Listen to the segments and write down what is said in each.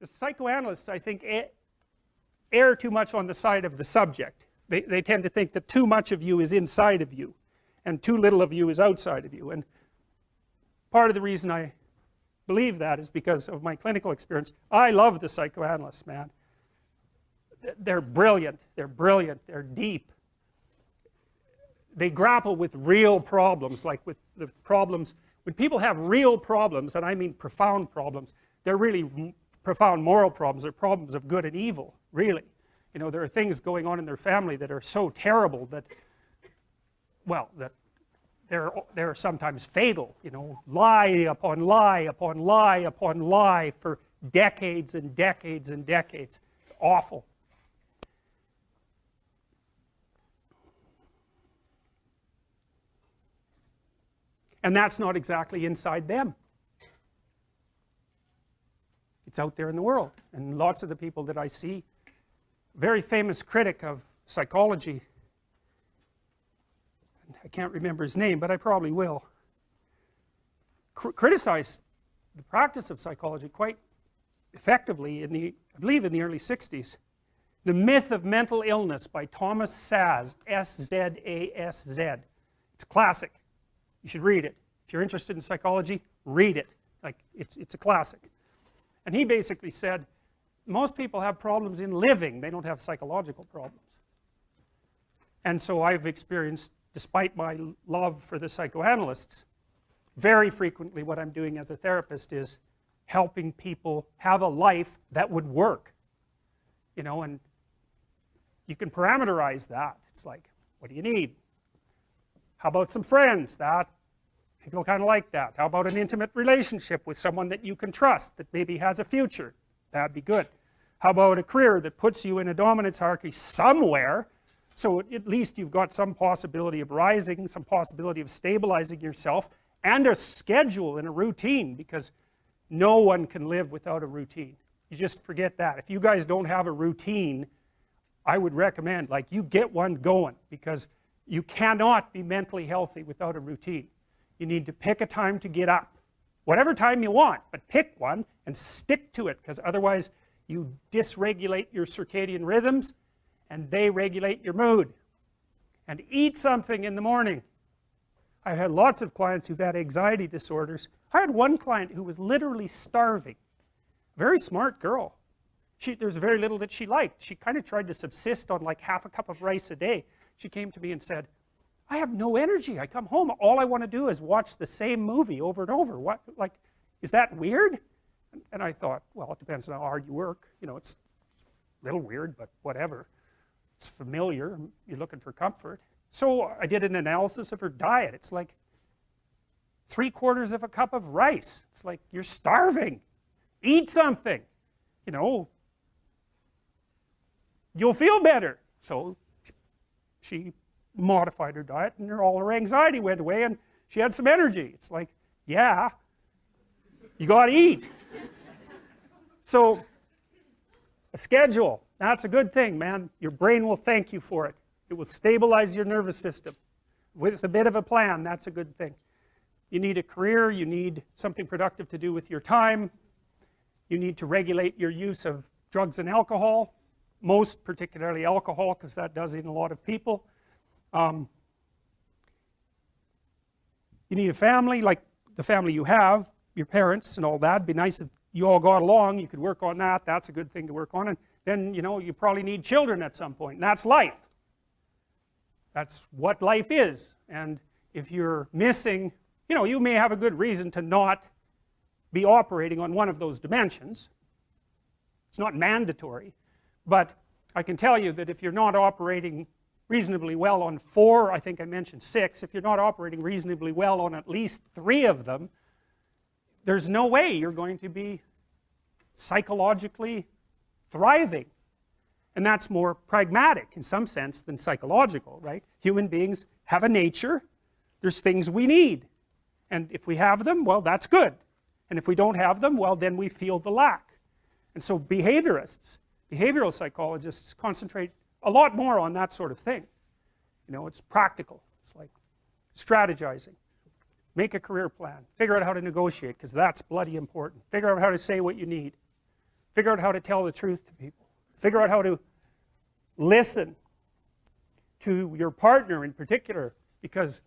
the psychoanalysts, I think, err too much on the side of the subject. They tend to think that too much of you is inside of you and too little of you is outside of you. And part of the reason I believe that is because of my clinical experience. I love the psychoanalysts, man. They're brilliant, they're deep. They grapple with real problems, like with the problems, when people have real problems, and I mean profound problems, they're really profound moral problems. They're problems of good and evil, really. You know, there are things going on in their family that are so terrible that, well, that they're sometimes fatal, you know, lie upon lie upon lie upon lie for decades and decades and decades. It's awful. And that's not exactly inside them. It's out there in the world. And lots of the people that I see, very famous critic of psychology, I can't remember his name, but I probably will, criticized the practice of psychology quite effectively in the, I believe in the early 60s. The Myth of Mental Illness by Thomas Szasz, S-Z-A-S-Z. It's a classic. You should read it. If you're interested in psychology, read it. Like, it's a classic. And he basically said, most people have problems in living, they don't have psychological problems. And so I've experienced, despite my love for the psychoanalysts, very frequently what I'm doing as a therapist is helping people have a life that would work. You know, and you can parameterize that. It's like, what do you need? How about some friends? That people kind of like that. How about an intimate relationship with someone that you can trust, that maybe has a future? That'd be good. How about a career that puts you in a dominance hierarchy somewhere, so at least you've got some possibility of rising, some possibility of stabilizing yourself, and a schedule and a routine, because no one can live without a routine. You just forget that. If you guys don't have a routine, I would recommend, like, you get one going, because you cannot be mentally healthy without a routine. You need to pick a time to get up. Whatever time you want, but pick one and stick to it, because otherwise you dysregulate your circadian rhythms and they regulate your mood. And eat something in the morning. I've had lots of clients who've had anxiety disorders. I had one client who was literally starving. Very smart girl. There's very little that she liked. She kind of tried to subsist on like half a cup of rice a day. She came to me and said, I have no energy. I come home, all I want to do is watch the same movie over and over. What, like, is that weird? And I thought, well, it depends on how hard you work. You know, it's a little weird, but whatever. It's familiar. You're looking for comfort. So I did an analysis of her diet. It's like 3/4 of a cup of rice. It's like, you're starving. Eat something. You know, you'll feel better. So she modified her diet, and all her anxiety went away, and she had some energy. It's like, yeah, you got to eat. So a schedule, that's a good thing, man. Your brain will thank you for it. It will stabilize your nervous system. With a bit of a plan, that's a good thing. You need a career, you need something productive to do with your time. You need to regulate your use of drugs and alcohol, most particularly alcohol, because that does in a lot of people. You need a family, like the family you have, your parents and all that. It'd be nice if you all got along, you could work on that. That's a good thing to work on. And then, you know, you probably need children at some point, and that's life. That's what life is. And if you're missing, you know, you may have a good reason to not be operating on one of those dimensions. It's not mandatory, but I can tell you that if you're not operating reasonably well on 4, I think I mentioned 6, if you're not operating reasonably well on at least 3 of them, there's no way you're going to be psychologically thriving. And that's more pragmatic in some sense than psychological, right? Human beings have a nature. There's things we need. And if we have them, well, that's good. And if we don't have them, well, then we feel the lack. And so behaviorists, behavioral psychologists concentrate a lot more on that sort of thing. You know, it's practical. It's like strategizing. Make a career plan. Figure out how to negotiate, because that's bloody important. Figure out how to say what you need. Figure out how to tell the truth to people. Figure out how to listen to your partner in particular, because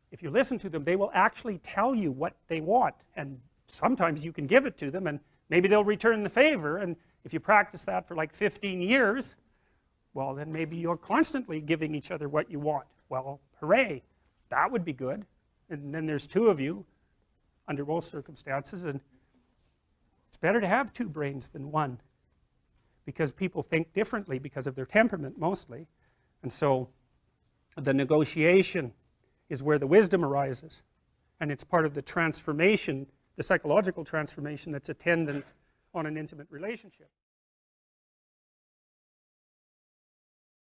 if you listen to them, they will actually tell you what they want, and sometimes you can give it to them and maybe they'll return the favor, and if you practice that for like 15 years, well, then maybe you're constantly giving each other what you want. Well, hooray, that would be good. And then there's two of you under both circumstances, and it's better to have two brains than one, because people think differently because of their temperament mostly. And so the negotiation is where the wisdom arises, and it's part of the transformation, the psychological transformation that's attendant on an intimate relationship.